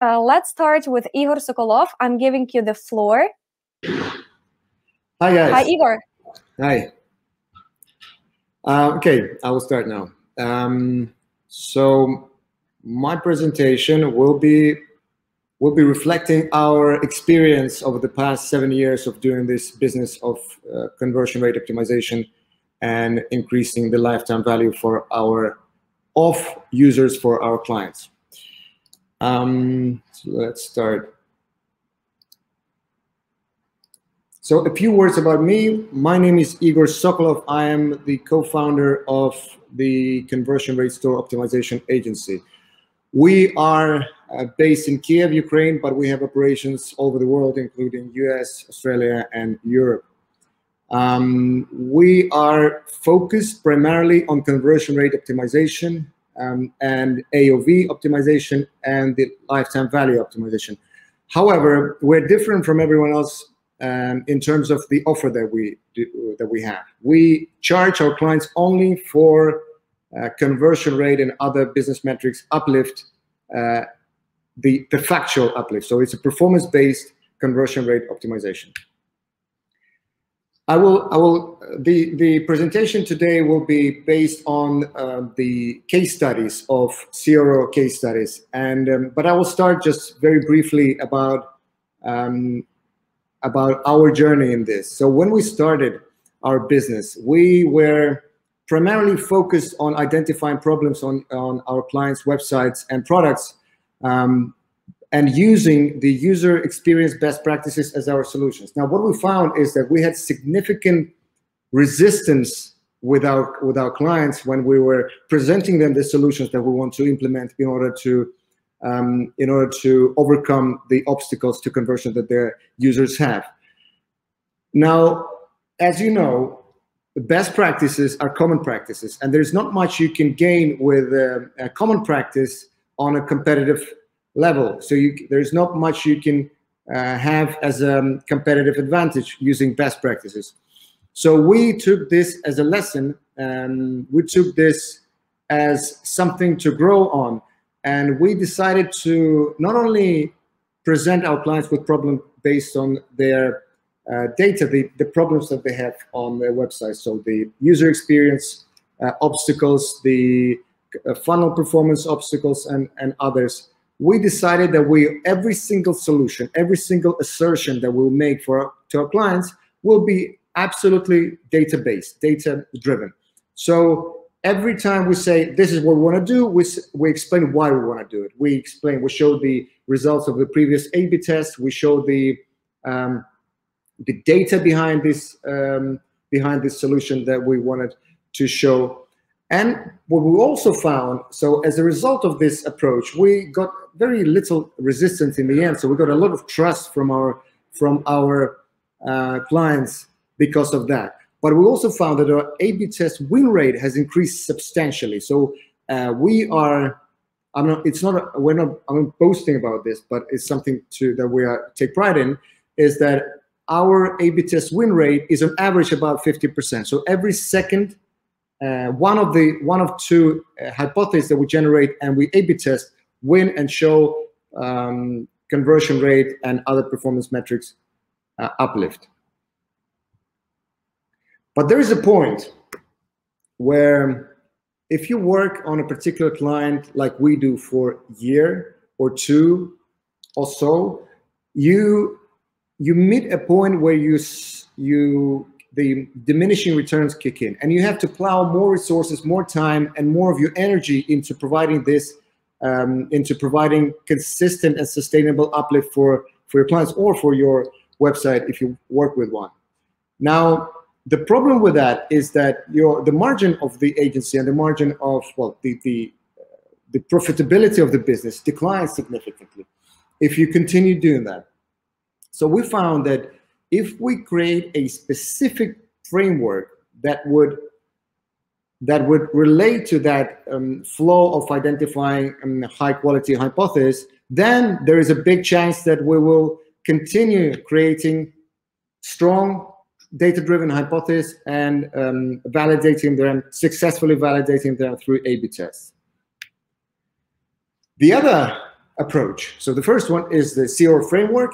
Let's start with Igor Sokolov. I'm giving you the floor. Hi, guys. Hi, Igor. Hi. Okay, I will start now. So my presentation will be reflecting our experience over the past 7 years of doing this business of conversion rate optimization and increasing the lifetime value for of users for our clients. So let's start. So a few words about me. My name is Igor Sokolov. I am the co-founder of the conversion rate store optimization agency. We are based in Kiev, Ukraine, but we have operations all over the world, including US, Australia, and Europe. We are focused primarily on conversion rate optimization and AOV optimization and the lifetime value optimization. However, we're different from everyone else in terms of the offer that we have. We charge our clients only for conversion rate and other business metrics uplift, the factual uplift. So it's a performance-based conversion rate optimization. The presentation today will be based on the case studies of CRO case studies, and but I will start just very briefly about our journey in this. So when we started our business, we were primarily focused on identifying problems on our clients' websites and products, and using the user experience best practices as our solutions. Now, what we found is that we had significant resistance with our clients when we were presenting them the solutions that we want to implement in order to overcome the obstacles to conversion that their users have. Now, as you know, the best practices are common practices, and there's not much you can gain with a common practice on a competitive level. So there's not much you can have as a competitive advantage using best practices. So we took this as a lesson, and we took this as something to grow on. And we decided to not only present our clients with problems based on their data, the problems that they have on their website. So the user experience obstacles, the funnel performance obstacles, and others. We decided that every single solution, every single assertion that we'll make to our clients will be absolutely data-based, data-driven. So every time we say, this is what we want to do, we explain why we want to do it. We show the results of the previous A/B test. We show the data behind this solution that we wanted to show. And what we also found, so as a result of this approach, we got very little resistance in the end. So we got a lot of trust from our clients because of that. But we also found that our A/B test win rate has increased substantially. So we're not boasting about this, but it's something that we take pride in, is that our A/B test win rate is on average about 50%. So every second, one of two hypotheses that we generate and we A/B test win and show conversion rate and other performance metrics uplift. But there is a point where if you work on a particular client like we do for a year or two or so, you meet a point where the diminishing returns kick in, and you have to plow more resources, more time, and more of your energy into providing this, into providing consistent and sustainable uplift for your clients or for your website if you work with one. Now, the problem with that is that the margin of the agency and the margin of, well, the profitability of the business declines significantly if you continue doing that. So we found that if we create a specific framework that would relate to that flow of identifying high quality hypothesis, then there is a big chance that we will continue creating strong data-driven hypotheses and successfully validating them through A/B tests. The other approach. So the first one is the CRO framework.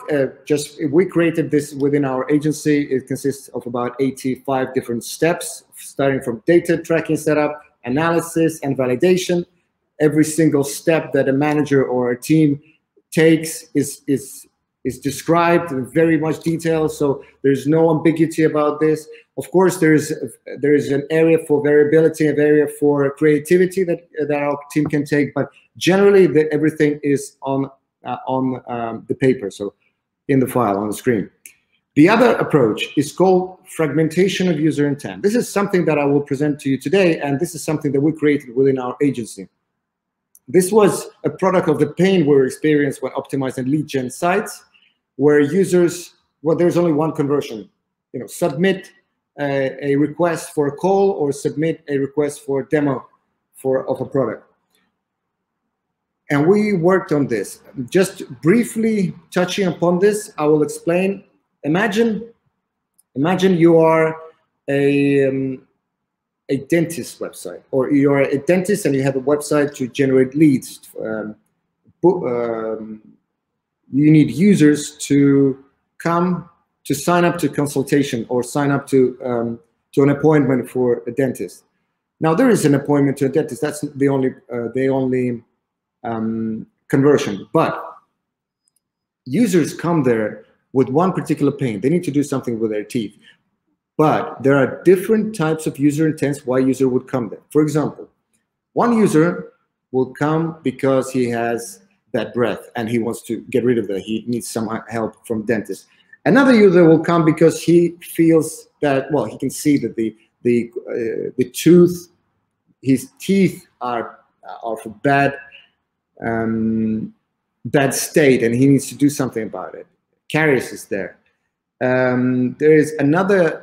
We created this within our agency. It consists of about 85 different steps, starting from data tracking setup, analysis, and validation. Every single step that a manager or a team takes is described in very much detail, so there's no ambiguity about this. Of course, there is an area for variability, an area for creativity that our team can take, but generally everything is on the paper, so in the file, on the screen. The other approach is called fragmentation of user intent. This is something that I will present to you today, and this is something that we created within our agency. This was a product of the pain we experienced when optimizing lead gen sites, where users, well, there's only one conversion, submit a request for a call or submit a request for a demo of a product. And we worked on this. Just briefly touching upon this, I will explain. Imagine you are a dentist website, or you are a dentist and you have a website to generate leads. You need users to come to sign up to consultation or sign up to an appointment for a dentist. Now there is an appointment to a dentist. That's the only conversion. But users come there with one particular pain. They need to do something with their teeth. But there are different types of user intents why a user would come there. For example, one user will come because he has bad breath and he wants to get rid of that. He needs some help from dentist. Another user will come because he feels that, well, he can see that his teeth are of a bad state and he needs to do something about it. Caries is there. There is another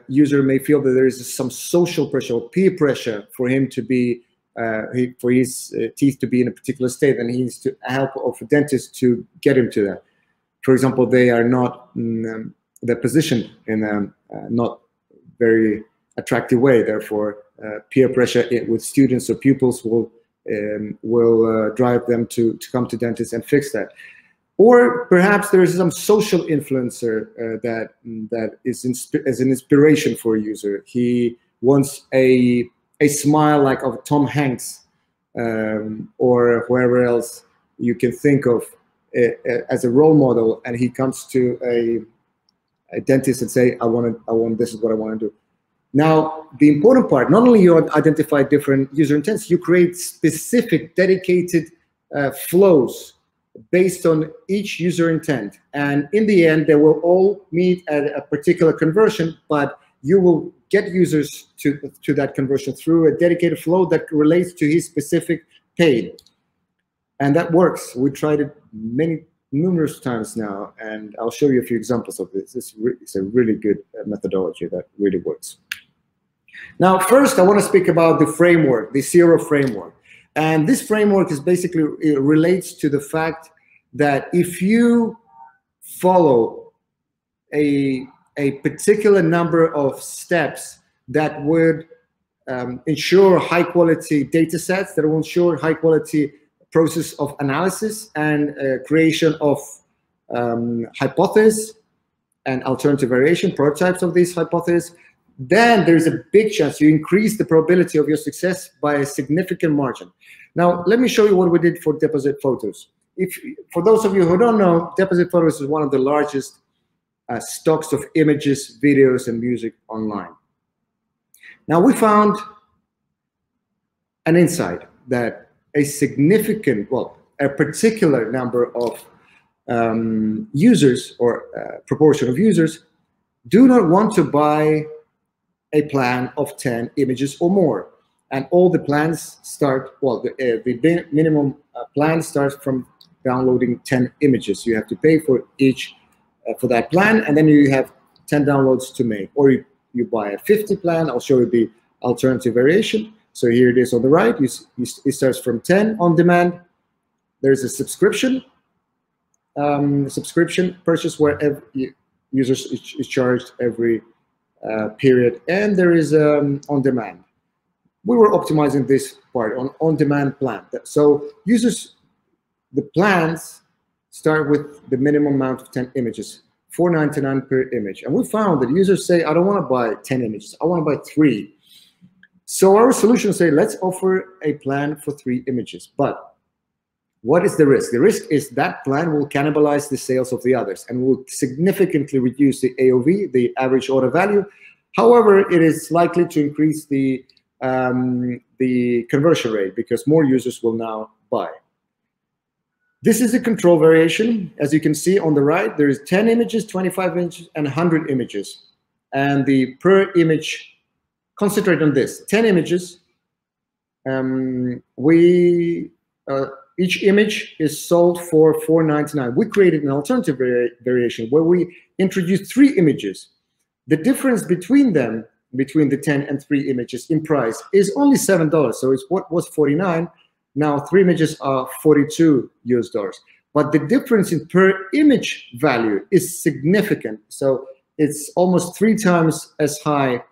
user may feel that there is some social pressure or peer pressure for him to be, for his teeth to be in a particular state, and he needs to help of a dentist to get him to that. For example, they are not, they're positioned in a not very attractive way. Therefore, peer pressure with students or pupils will drive them to come to dentists and fix that. Or perhaps there is some social influencer that is as an inspiration for a user. He wants a smile like of Tom Hanks or whoever else you can think of as a role model, and he comes to a dentist and say, I want this is what I want to do. Now, the important part, not only you identify different user intents, you create specific dedicated flows based on each user intent. And in the end, they will all meet at a particular conversion, but you will get users to that conversion through a dedicated flow that relates to his specific pain. And that works. We tried it numerous times now, and I'll show you a few examples of this. It's a really good methodology that really works. Now, first, I want to speak about the framework, the CRO framework. And this framework is basically, it relates to the fact that if you follow a particular number of steps that would ensure high quality data sets, that will ensure high quality process of analysis and creation of hypotheses and alternative variation, prototypes of these hypotheses, then there's a big chance you increase the probability of your success by a significant margin. Now, let me show you what we did for deposit photos. For those of you who don't know, deposit photos is one of the largest stocks of images, videos, and music online. Now, we found an insight that a significant, well, a particular number of users or proportion of users do not want to buy a plan of 10 images or more. And all the plans start, well, the minimum plan starts from downloading 10 images. You have to pay for each, for that plan, and then you have 10 downloads to make. Or you buy a 50 plan. I'll show you the alternative variation. So here it is on the right. It starts from 10 on demand. There's a subscription purchase where users is charged every period, and there is on demand. We were optimizing this part on demand plan. So users the plans start with the minimum amount of 10 images, $4.99 per image. And we found that users say, I don't want to buy 10 images, I want to buy 3. So our solution say, let's offer a plan for 3 images. But what is the risk? The risk is that plan will cannibalize the sales of the others and will significantly reduce the AOV, the average order value. However, it is likely to increase the conversion rate because more users will now buy. This is a control variation. As you can see on the right, there is 10 images, 25 images, and 100 images. And the per image, concentrate on this, 10 images. Each image is sold for $4.99. We created an alternative variation where we introduced 3 images. The difference between them, between the 10 and 3 images in price, is only $7. So it's what was $49. Now 3 images are $42 US. But the difference in per image value is significant. So it's almost 3 times as high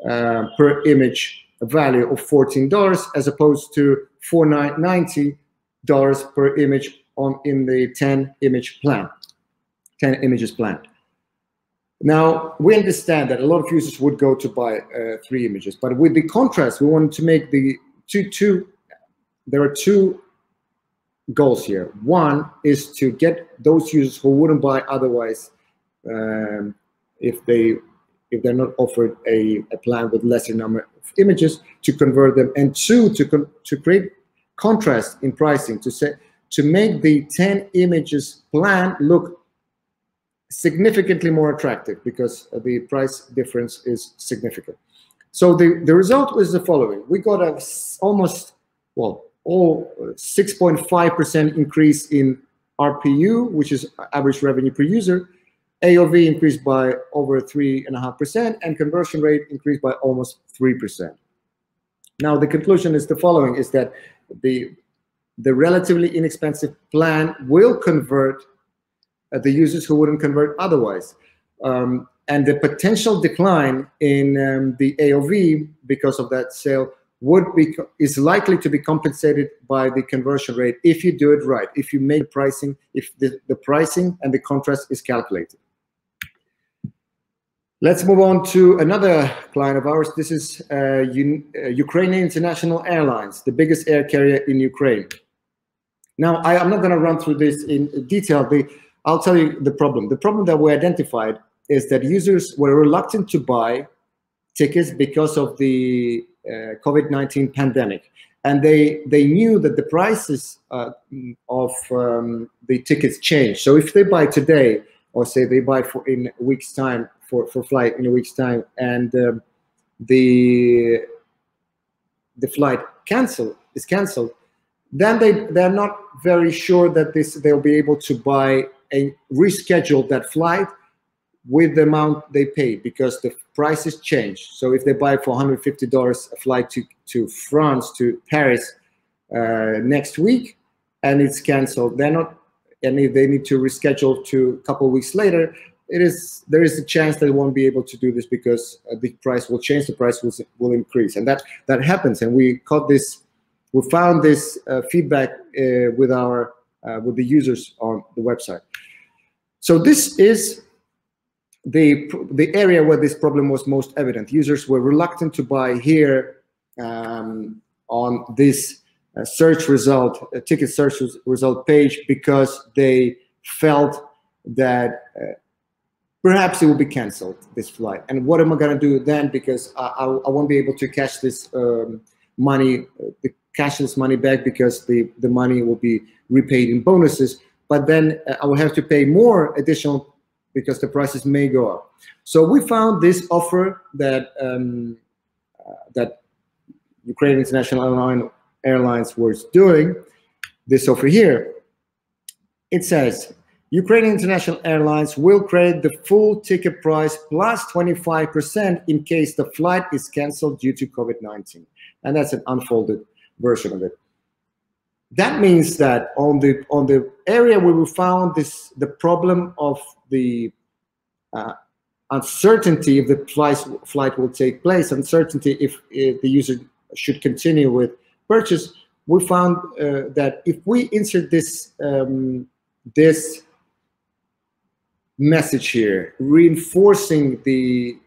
per image value of $14 as opposed to $4.90 per image in the 10 image plan, 10 images plan. Now, we understand that a lot of users would go to buy 3 images, but with the contrast, we wanted to make the there are 2 goals here. One is to get those users who wouldn't buy otherwise if they're not offered a plan with lesser number of images, to convert them, and 2, to create contrast in pricing, to make the 10 images plan look significantly more attractive because the price difference is significant. So the result was the following. We got a almost, well, 6.5% increase in RPU, which is average revenue per user. AOV increased by over 3.5%, and conversion rate increased by almost 3%. Now, the conclusion is the following, is that the relatively inexpensive plan will convert the users who wouldn't convert otherwise. And the potential decline in the AOV because of that sale is likely to be compensated by the conversion rate if you do it right, if you make pricing, if the pricing and the contrast is calculated. Let's move on to another client of ours. This is Ukrainian International Airlines, the biggest air carrier in Ukraine. Now, I'm not going to run through this in detail. I'll tell you the problem. The problem that we identified is that users were reluctant to buy tickets because of the COVID-19 pandemic. And they knew that the prices of the tickets change. So if they buy today, or say they buy in a week's time, for flight in a week's time, and the flight is canceled, then they're not very sure that they'll be able to buy and reschedule that flight with the amount they paid, because the prices change. So if they buy for $150 a flight to France, to Paris next week, and it's canceled, they're not, and if they need to reschedule to a couple of weeks later, there is a chance they won't be able to do this because the price will change, the price will increase, and that happens. And we found this feedback with the users on the website. So this is the area where this problem was most evident. Users were reluctant to buy here on this search result, ticket search result page, because they felt that perhaps it will be canceled, this flight. And what am I going to do then? Because I won't be able to cash this money back, because the money will be repaid in bonuses. But then I will have to pay more additional because the prices may go up. So we found this offer that that Ukrainian International Airlines was doing. This offer here, it says, Ukrainian International Airlines will credit the full ticket price plus 25% in case the flight is canceled due to COVID-19. And that's an unfolded version of it. That means that on the area where we found the problem of the uncertainty if the flight will take place, uncertainty if the user should continue with purchase, we found that if we insert this this message here, reinforcing the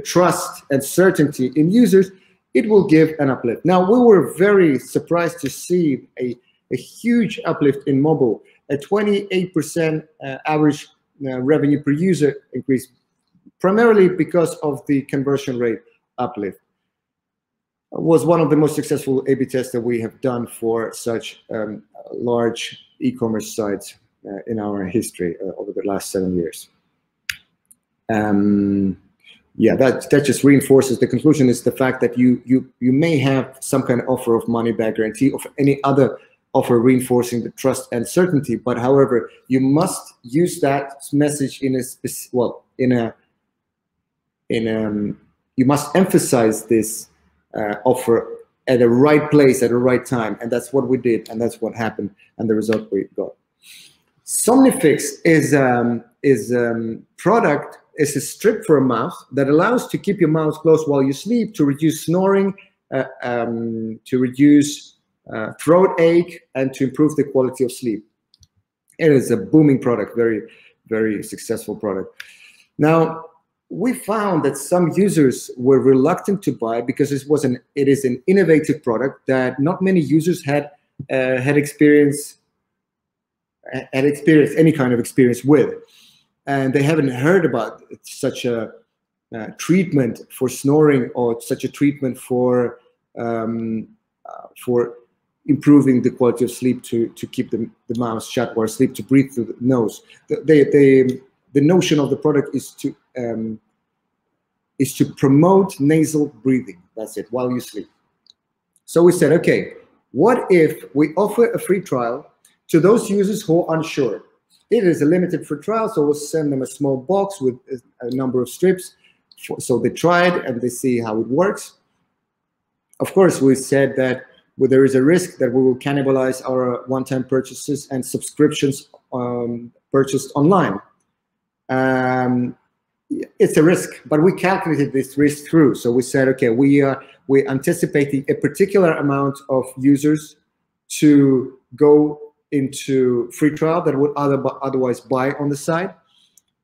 trust and certainty in users, it will give an uplift. Now, we were very surprised to see a huge uplift in mobile, a 28% average revenue per user increase, primarily because of the conversion rate uplift. It was one of the most successful A/B tests that we have done for such large e-commerce sites in our history over the last 7 years. Yeah, that just reinforces the conclusion is the fact that you may have some kind of offer of money back guarantee or any other offer reinforcing the trust and certainty, but however, you must use that message in a you must emphasize this offer at the right place at the right time, and that's what we did, and that's what happened, and the result we got. Somnifix is product is a strip for a mouse that allows to keep your mouse closed while you sleep, to reduce snoring, to reduce throat ache, and to improve the quality of sleep. It is a booming product, very, very successful product. Now, we found that some users were reluctant to buy because it is an innovative product that not many users had experienced any kind of experience with, and they haven't heard about such a treatment for snoring or such a treatment for improving the quality of sleep to keep the mouth shut while asleep, to breathe through the nose. The notion of the product is to promote nasal breathing. That's it, while you sleep. So we said, okay, what if we offer a free trial to those users who are unsure? It is a limited free trial, so we'll send them a small box with a number of strips, so they try it and they see how it works. Of course, we said that there is a risk that we will cannibalize our one-time purchases and subscriptions purchased online. It's a risk, but we calculated this risk through. So we said, okay, we're anticipating a particular amount of users to go into free trial that would otherwise buy on the site.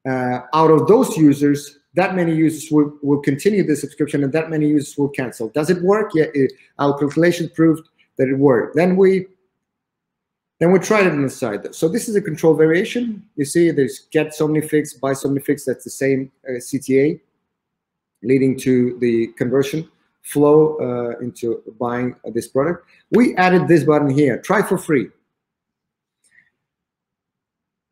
Out of those users, that many users will continue the subscription, and that many users will cancel. Does it work? Yeah, our calculation proved that it worked. Then we tried it on the site. So this is a control variation. You see, there's get Somnifix, buy Somnifix. That's the same CTA, leading to the conversion flow into buying this product. We added this button here, try for free.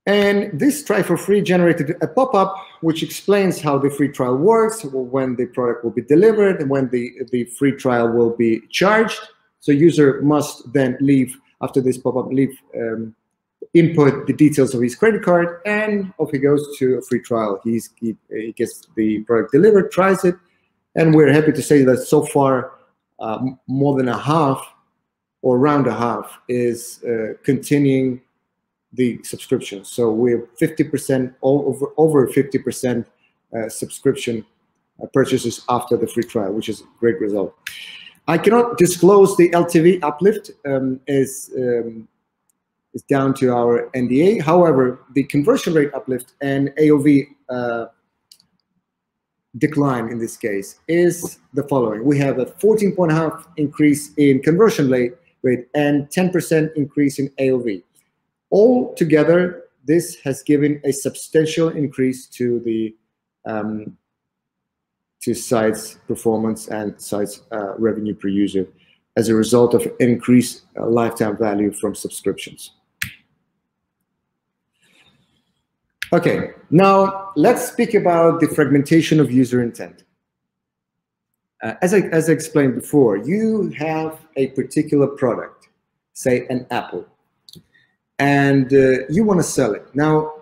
And this try for free generated a pop-up which explains how the free trial works, when the product will be delivered, and when the free trial will be charged. So user must then leave, after this pop-up, input the details of his credit card, and off he goes to a free trial. He gets the product delivered, tries it, and we're happy to say that so far more than a half, or around a half, is continuing the subscription. So we're 50%, over 50% subscription purchases after the free trial, which is a great result. I cannot disclose the LTV uplift, is down to our NDA. However, the conversion rate uplift and AOV decline in this case is the following. We have a 14.5% increase in conversion rate and 10% increase in AOV. All together, this has given a substantial increase to the to sites' performance and sites' revenue per user as a result of increased lifetime value from subscriptions. Okay, now let's speak about the fragmentation of user intent. As I explained before, you have a particular product, say an apple, and you want to sell it. Now,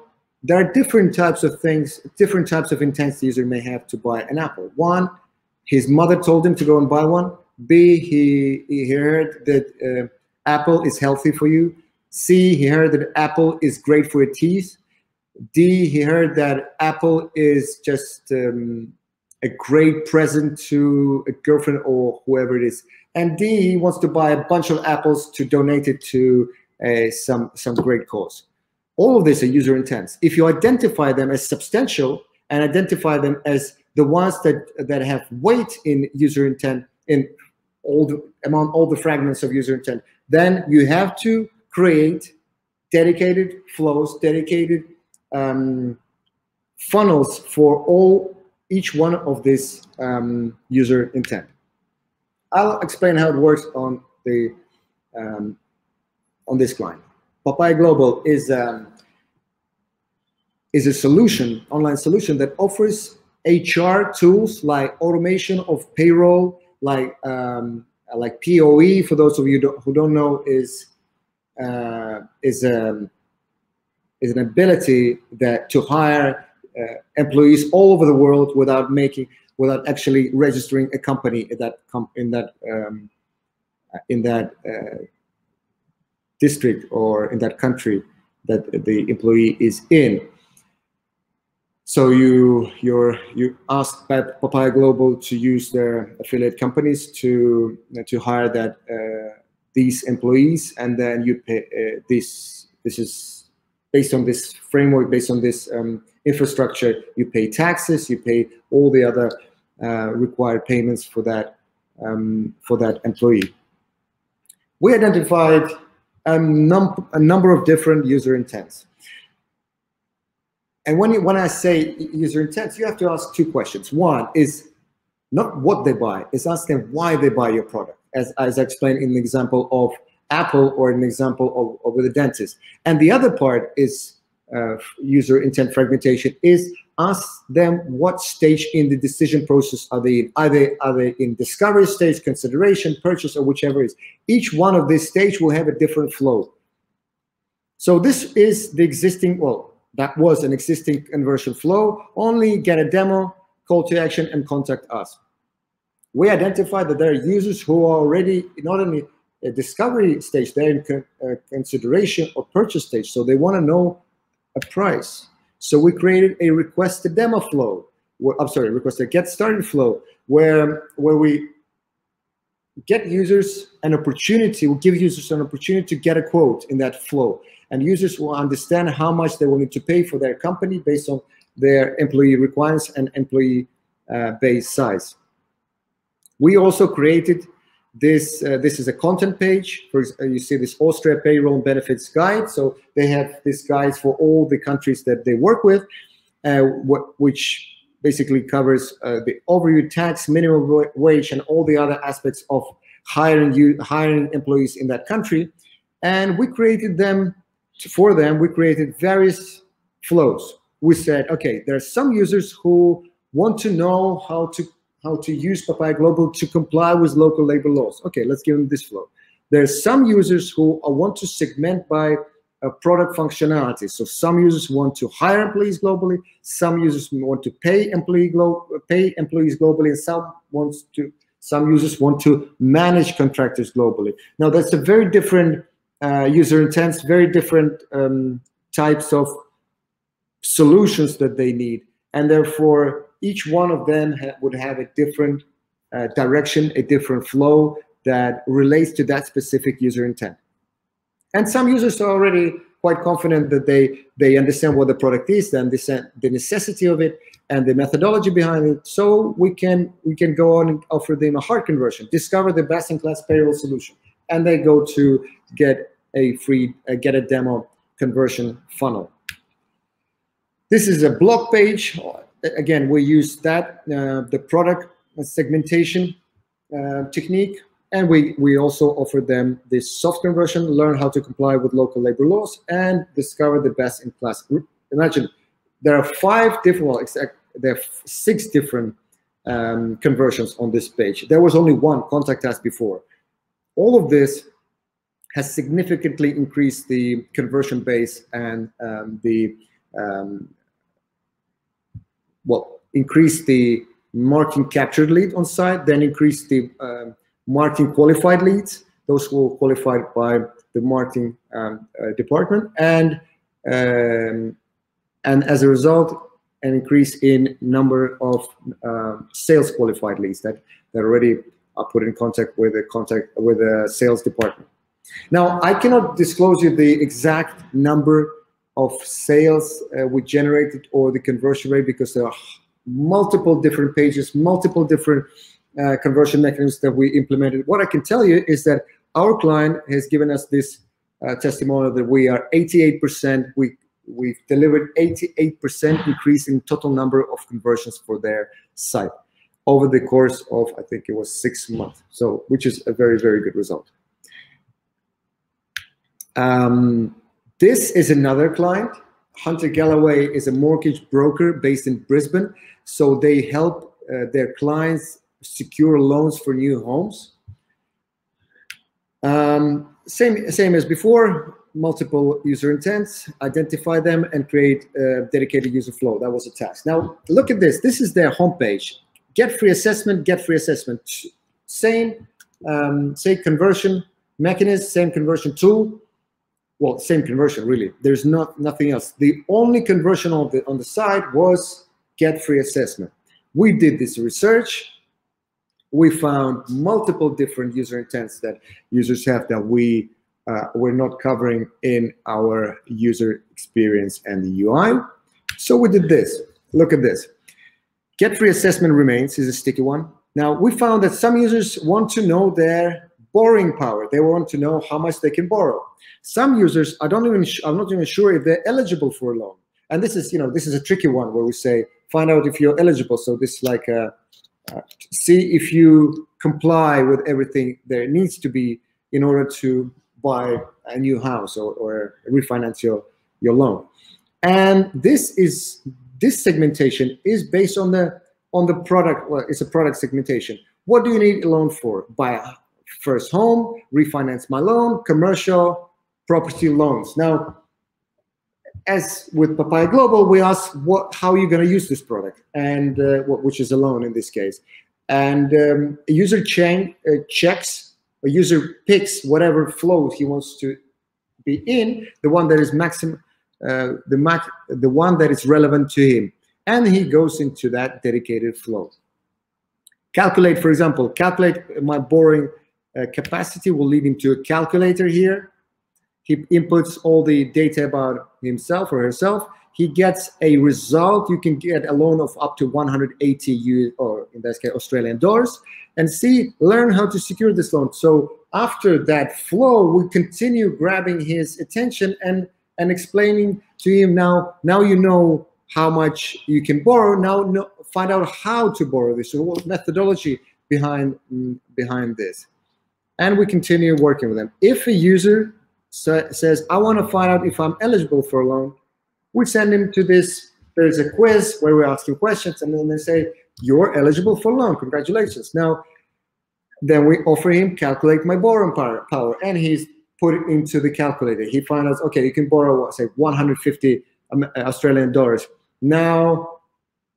there are different types of things, different types of intents the user may have to buy an apple. One, his mother told him to go and buy one. B, he heard that apple is healthy for you. C, he heard that apple is great for your teeth. D, he heard that apple is just a great present to a girlfriend or whoever it is. and D wants to buy a bunch of apples to donate it to some great cause. All of these are user intents. If you identify them as substantial and identify them as the ones that have weight in user intent among all the fragments of user intent, then you have to create dedicated flows, dedicated funnels for each one of these user intent. I'll explain how it works on this client. Papayglobal is a solution, online solution that offers HR tools like automation of payroll, like POE. For those of you who don't know, is an ability to hire employees all over the world without actually registering a company in that district or in that country that the employee is in. So you ask Papayglobal to use their affiliate companies to hire these employees, and then you pay. This is based on this framework, based on this infrastructure. You pay taxes, you pay all the other required payments for that employee. We identified a number of different user intents. And when I say user intents, you have to ask two questions. One is not what they buy, it's asking why they buy your product, as I explained in the example of Apple or an example of with a dentist. And the other part is user intent fragmentation, is ask them what stage in the decision process are they in. Are they in discovery stage, consideration, purchase, or whichever is. Each one of these stages will have a different flow. So this is the existing, well, that was an existing conversion flow. Only get a demo, call to action, and contact us. We identified that there are users who are already not only a discovery stage, they're in consideration or purchase stage, so they want to know a price. So we created a request a demo flow. Request a get started flow, where we get users an opportunity, we give users an opportunity to get a quote in that flow. And users will understand how much they will need to pay for their company based on their employee requirements and employee base size. We also created this. This is a content page. You see this Austria payroll and benefits guide. So they have this guide for all the countries that they work with, which basically covers the overview, tax, minimum wage, and all the other aspects of hiring employees in that country. And we created them. For them, we created various flows. We said, okay, there are some users who want to know how to use Papayglobal to comply with local labor laws. Okay, let's give them this flow. There are some users who want to segment by product functionality. So some users want to hire employees globally, some users want to pay employees globally, and some users want to manage contractors globally. Now that's a very different user intents, very different types of solutions that they need, and therefore each one of them would have a different direction, a different flow that relates to that specific user intent. And some users are already quite confident that they understand what the product is, and the necessity of it, and the methodology behind it. So we can go on and offer them a hard conversion, discover the best-in-class payroll solution, and they go to get a demo conversion funnel. This is a blog page. Again, we use that the product segmentation technique, and we also offer them this soft conversion, learn how to comply with local labor laws, and discover the best in class. Imagine there are 5 different, well, there are 6 different conversions on this page. There was only one, contact us before. All of this has significantly increased the conversion base and increased the marketing captured lead on site, then increased the marketing qualified leads, those who were qualified by the marketing department, and as a result, an increase in number of sales qualified leads that already put in contact with the sales department. Now, I cannot disclose you the exact number of sales we generated or the conversion rate, because there are multiple different pages, multiple different conversion mechanisms that we implemented. What I can tell you is that our client has given us this testimonial that we are 88%. We've delivered 88% increase in total number of conversions for their site over the course of, I think it was 6 months. So, which is a very, very good result. This is another client. Hunter Galloway is a mortgage broker based in Brisbane. So they help their clients secure loans for new homes. Same as before, multiple user intents, identify them, and create a dedicated user flow. That was a task. Now, look at this. This is their homepage. Get free assessment, get free assessment. Same, say conversion mechanism, same conversion tool. Well, same conversion, really. There's nothing else. The only conversion on the side was get free assessment. We did this research. We found multiple different user intents that users have that we're not covering in our user experience and the UI. So we did this. Look at this. Get free assessment remains is a sticky one. Now, we found that some users want to know their borrowing power. They want to know how much they can borrow. Some users, I'm not even sure if they're eligible for a loan. And this is, this is a tricky one where we say, find out if you're eligible. So this is like see if you comply with everything there needs to be in order to buy a new house or refinance your loan. And this segmentation is based on the product. Well, it's a product segmentation. What do you need a loan for? Buy a first home, refinance my loan, commercial, property loans. Now, as with Papayglobal, we ask how are you going to use this product, and which is a loan in this case. And a user checks, a user picks whatever flow he wants to be in, the one that is maximum, the one that is relevant to him, and he goes into that dedicated flow. Calculate, for example, calculate my borrowing capacity will lead him to a calculator here. He inputs all the data about himself or herself. He gets a result. You can get a loan of up to 180 US, or in this case, Australian dollars, and learn how to secure this loan. So after that flow, we continue grabbing his attention and explaining to him, now you know how much you can borrow. Now find out how to borrow this. So what methodology behind this, and we continue working with them. If a user says, I want to find out if I'm eligible for a loan, we send him to this. There's a quiz where we ask him questions, and then they say, you're eligible for a loan, congratulations. Now, then we offer him calculate my borrowing power, and he's put it into the calculator. He finds out, okay, you can borrow, say, 150 Australian dollars. Now,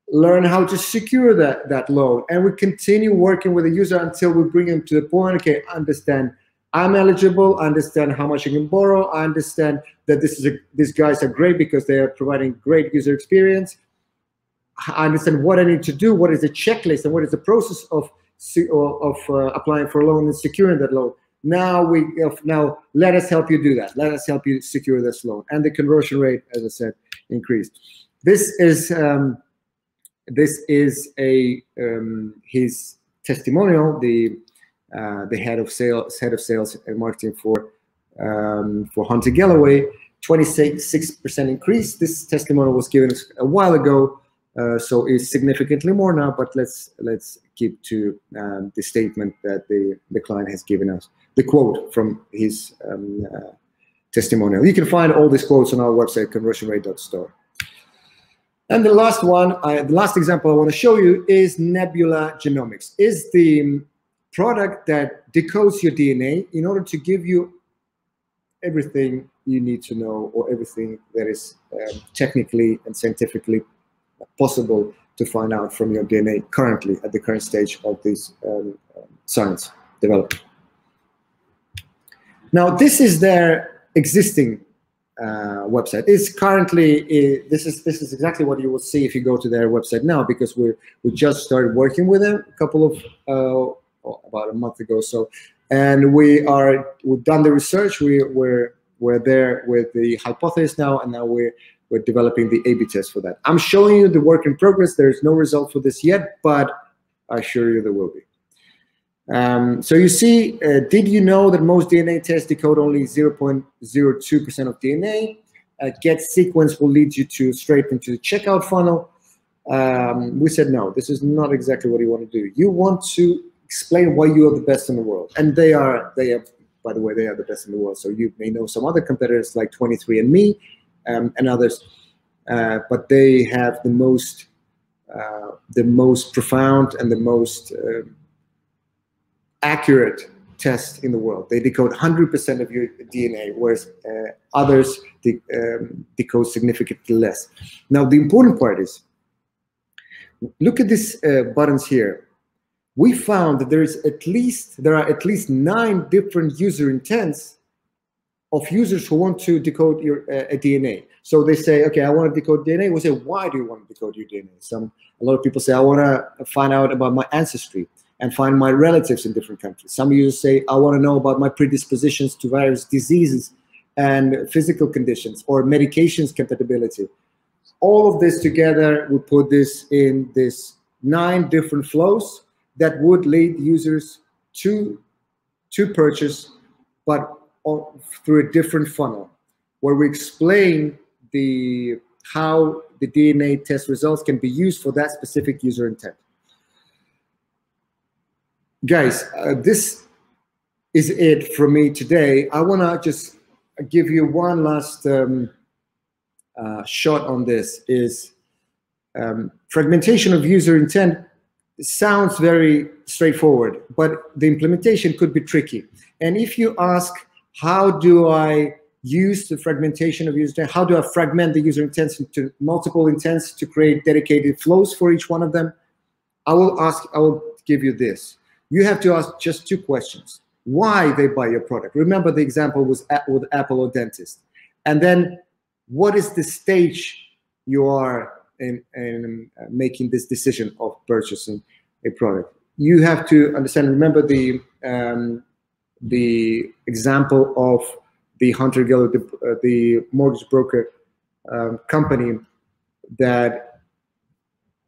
learn how to secure that loan, and we continue working with the user until we bring him to the point, okay, understand I'm eligible, I understand how much I can borrow, I understand that these guys are great because they are providing great user experience. I understand what I need to do, what is the checklist, and what is the process of applying for a loan and securing that loan. Now let us help you do that. Let us help you secure this loan. And the conversion rate, as I said, increased. This is his testimonial. The head of sales and marketing for Hunter Galloway, 26% increase. This testimonial was given a while ago, so it's significantly more now. But let's keep to the statement that the client has given us, the quote from his testimonial. You can find all these quotes on our website, conversionrate.store. And the last one, the last example I want to show you is Nebula Genomics. Is the product that decodes your DNA in order to give you everything you need to know, or everything that is technically and scientifically possible to find out from your DNA currently at the current stage of this science development. Now, this is their existing website. It's currently this is exactly what you will see if you go to their website now, because we just started working with them a couple of about a month ago. So, and we've done the research. We're there with the hypothesis now, and now we're developing the A/B test for that. I'm showing you the work in progress. There's no result for this yet, but I assure you there will be. So you see, did you know that most DNA tests decode only 0.02% of DNA? Get sequence will lead you straight into the checkout funnel. We said no, this is not exactly what you want to do. You want to explain why you are the best in the world, and they are, by the way, they are the best in the world. So you may know some other competitors like 23andMe and others, but they have the most profound and the most accurate test in the world. They decode 100% of your DNA, whereas others decode significantly less. Now, the important part is, look at these buttons here. We found that there are at least 9 different user intents of users who want to decode your DNA. So they say, okay, I want to decode DNA. We say, why do you want to decode your DNA? A lot of people say, I want to find out about my ancestry and find my relatives in different countries. Some users say, I want to know about my predispositions to various diseases and physical conditions or medications compatibility. All of this together, we put this in this 9 different flows that would lead users to purchase, but through a different funnel, where we explain how the DNA test results can be used for that specific user intent. Guys, this is it from me today. I want to just give you one last shot on this. Is fragmentation of user intent sounds very straightforward, but the implementation could be tricky. And if you ask, how do I use the fragmentation of user intent? How do I fragment the user intents into multiple intents to create dedicated flows for each one of them? I will give you this. You have to ask just 2 questions. Why they buy your product? Remember the example was with Apple or dentist. And then what is the stage you are in making this decision of purchasing a product? You have to understand, remember the example of the Hunter Galloway, the mortgage broker company, that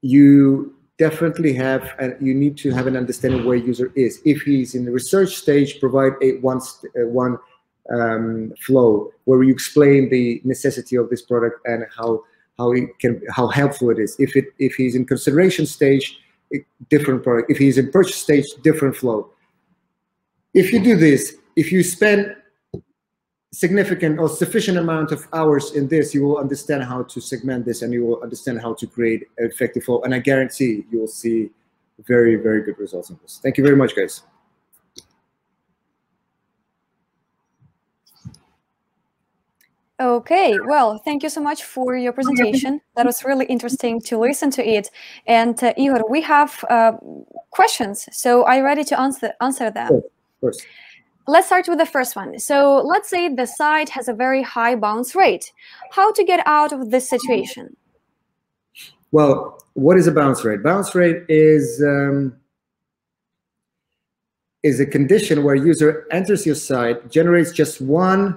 you definitely have, and you need to have an understanding of where user is. If he's in the research stage, provide one flow where you explain the necessity of this product and how helpful it is. If he's in consideration stage, different product. If he's in purchase stage, different flow. If you do this, if you spend significant or sufficient amount of hours in this, you will understand how to segment this, and you will understand how to create an effective flow. And I guarantee you will see very, very good results in this. Thank you very much, guys. Okay, well, thank you so much for your presentation. That was really interesting to listen to it. And Igor, we have questions, so are you ready to answer them? Of course. Let's start with the first one. So let's say the site has a very high bounce rate. How to get out of this situation? Well, what is a bounce rate? Bounce rate is a condition where user enters your site, generates just one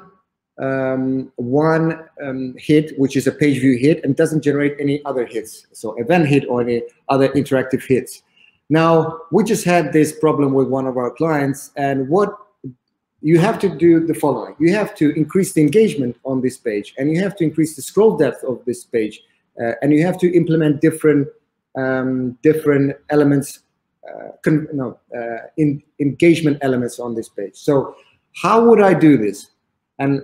hit, which is a page view hit, and doesn't generate any other hits. So event hit or any other interactive hits. Now, we just had this problem with one of our clients, and what you have to do the following. You have to increase the engagement on this page, and you have to increase the scroll depth of this page, and you have to implement different elements, engagement elements on this page. So how would I do this? And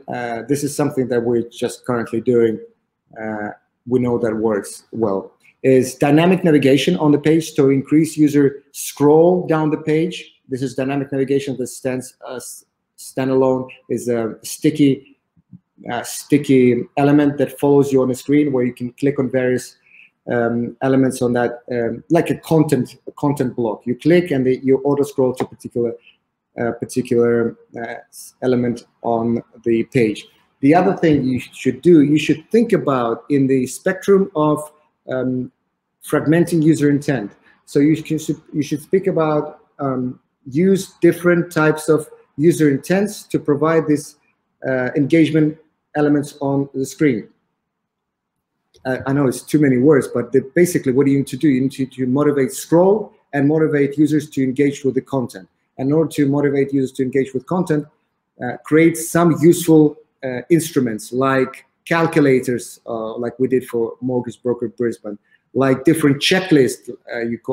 this is something that we're just currently doing. We know that works well. Is dynamic navigation on the page to increase user scroll down the page. This is dynamic navigation that stands standalone, is a sticky element that follows you on the screen, where you can click on various elements on that, like a content block. You click and you auto scroll to particular element on the page. The other thing you should do, you should think about in the spectrum of fragmenting user intent. So you should speak about use different types of user intents to provide this engagement elements on the screen. I know it's too many words, but basically what you need to do, you need to motivate scroll and motivate users to engage with the content. And in order to motivate users to engage with content, create some useful instruments like calculators, like we did for Mortgage Broker Brisbane, like different checklists.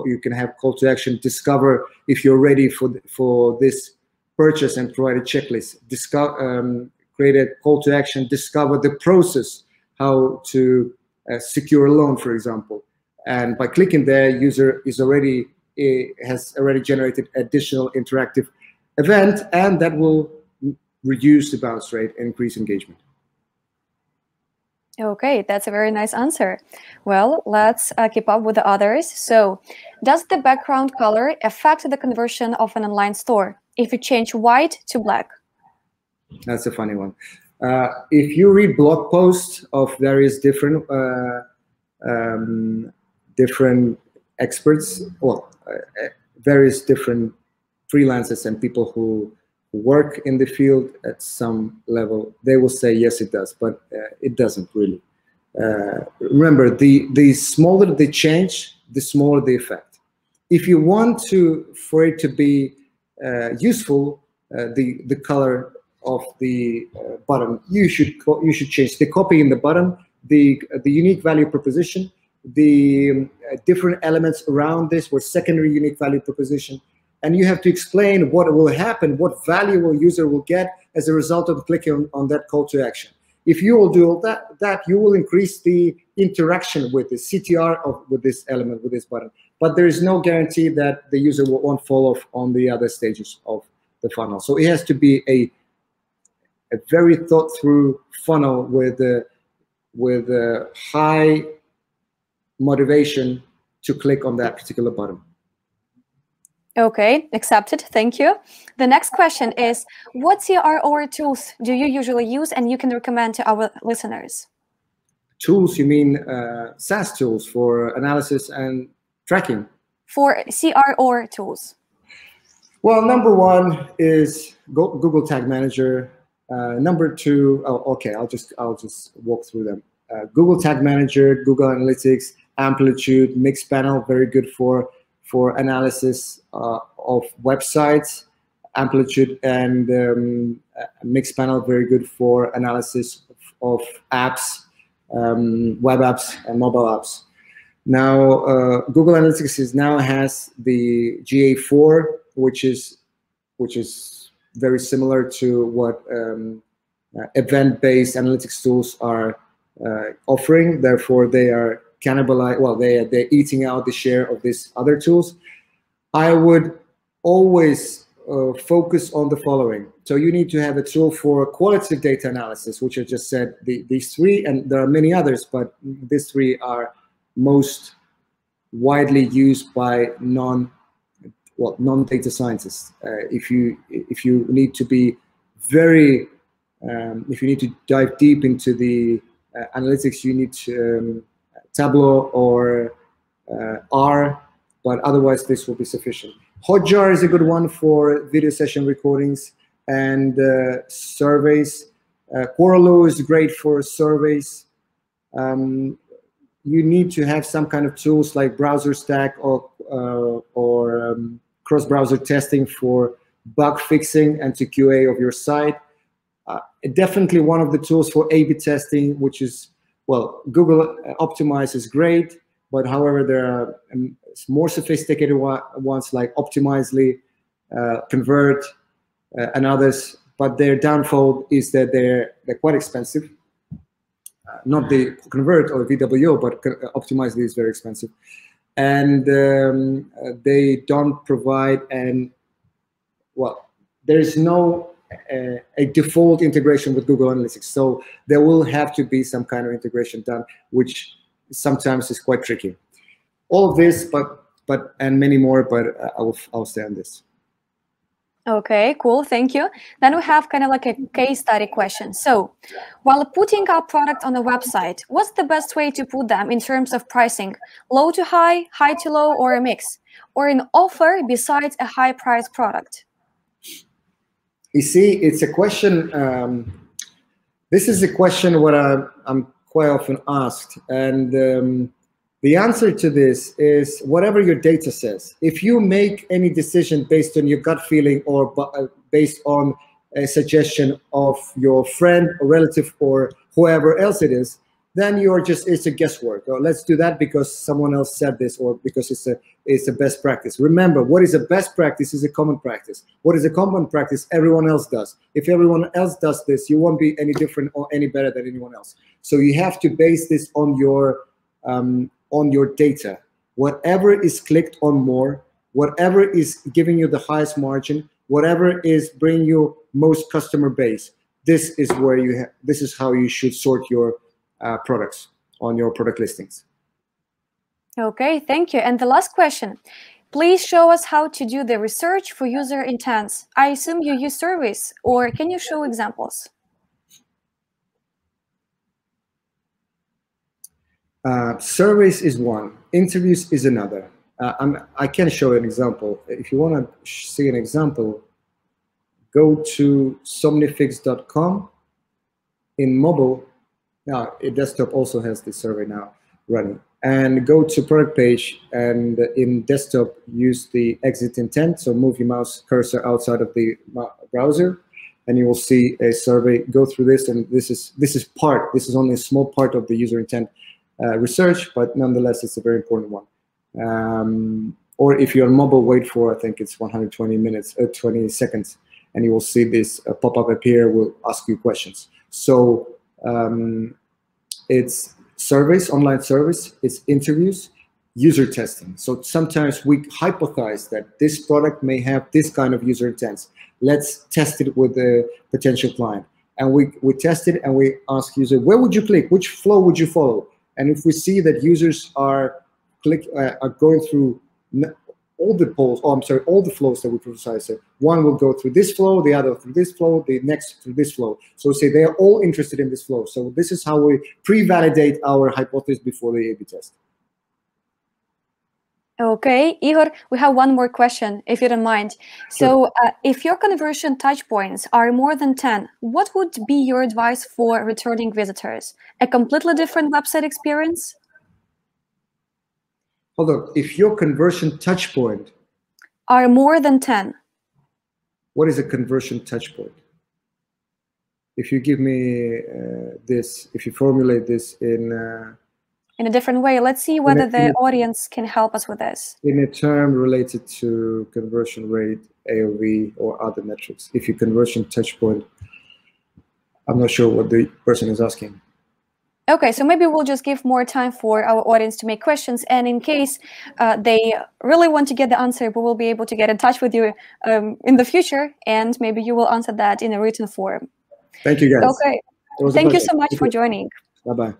You can have call to action, discover if you're ready for this purchase and provide a checklist. Create a call to action, discover the process, how to secure a loan, for example. And by clicking there, user has already generated additional interactive event, and that will reduce the bounce rate and increase engagement. Okay, that's a very nice answer. Well, let's keep up with the others. So, does the background color affect the conversion of an online store if you change white to black? That's a funny one. If you read blog posts of various different experts, well, various different freelancers and people who work in the field at some level, they will say yes, it does, but it doesn't really. Remember, the smaller the change, the smaller the effect. If you want for it to be useful, the color of the button, you should change the copy in the button, the unique value proposition, the different elements around this with secondary unique value proposition, and you have to explain what will happen, what value a user will get as a result of clicking on that call to action. If you will do all that you will increase the interaction with the CTR with this element, with this button. But there is no guarantee that the user won't fall off on the other stages of the funnel. So it has to be a very thought through funnel with a high motivation to click on that particular button. Okay, accepted. Thank you. The next question is, what CRO tools do you usually use and you can recommend to our listeners? Tools, you mean SaaS tools for analysis and tracking? For CRO tools. Well, number one is Google Tag Manager. Number two, okay, I'll just walk through them. Google Tag Manager, Google Analytics, Amplitude, Mixpanel, very good for analysis of websites. Amplitude and Mixpanel, very good for analysis of apps, web apps and mobile apps. Now, Google Analytics now has the GA4, which is very similar to what event-based analytics tools are offering. Therefore, they are cannibalizing. Well, they're eating out the share of these other tools. I would always focus on the following. So you need to have a tool for qualitative data analysis, which I just said, these three, and there are many others, but these three are most widely used by non-data scientists. If you need to be very, if you need to dive deep into the analytics, you need Tableau or R, but otherwise this will be sufficient. Hotjar is a good one for video session recordings and surveys. Corelow is great for surveys. You need to have some kind of tools like Browser Stack or cross-browser testing for bug fixing and to QA of your site. Definitely one of the tools for A/B testing, which is, well, Google Optimize is great, but however, there are more sophisticated ones like Optimizely, Convert, and others. But their downfall is that they're quite expensive. Not the Convert or VWO, but Optimizely is very expensive, and they don't provide there is no a default integration with Google Analytics. So there will have to be some kind of integration done, which sometimes is quite tricky. All of this, but and many more, but I'll stay on this. Okay, cool, thank you. Then we have kind of like a case study question. So, while putting up product on the website, what's the best way to put them in terms of pricing? Low to high, high to low, or a mix? Or an offer besides a high price product? You see, it's a question, this is a question what I'm quite often asked. And the answer to this is whatever your data says. If you make any decision based on your gut feeling or based on a suggestion of your friend or relative or whoever else it is, then it's a guesswork. Or let's do that because someone else said this or because it's a best practice. Remember, what is a best practice is a common practice. What is a common practice? Everyone else does. If everyone else does this, you won't be any different or any better than anyone else. So you have to base this on your data. Whatever is clicked on more, whatever is giving you the highest margin, whatever is bringing you most customer base, this is where this is how you should sort your products on your product listings. Okay, thank you. And the last question, please show us how to do the research for user intents. I assume you use surveys, or can you show examples? Surveys is one, interviews is another. I can show an example. If you want to see an example, go to somnifix.com. In mobile, now desktop also has this survey now running. And go to product page, and in desktop, use the exit intent. So move your mouse cursor outside of the browser, and you will see a survey. Go through this, and this is only a small part of the user intent research, but nonetheless, it's a very important one. Or if you're on mobile, wait for, I think it's 20 seconds, and you will see this pop-up appear, will ask you questions. So it's surveys, online surveys, it's interviews, user testing. So sometimes we hypothesize that this product may have this kind of user intents. Let's test it with a potential client. And we test it and we ask user, where would you click? Which flow would you follow? And if we see that users are going through all the flows that we prophesize, one will go through this flow, the other through this flow, the next through this flow. So say they're all interested in this flow. So this is how we pre-validate our hypothesis before the A/B test. Okay, Igor, we have one more question, if you don't mind. Sure. So if your conversion touch points are more than 10, what would be your advice for returning visitors? A completely different website experience? Hold on, if your conversion touch point are more than 10. What is a conversion touch point? If you give me this, if you formulate this in a different way, let's see whether the audience can help us with this. In a term related to conversion rate, AOV, or other metrics. If your conversion touch point, I'm not sure what the person is asking. Okay, so maybe we'll just give more time for our audience to make questions, and in case they really want to get the answer, we will be able to get in touch with you in the future, and maybe you will answer that in a written form. Thank you, guys. Okay, thank you so much for joining. Bye-bye.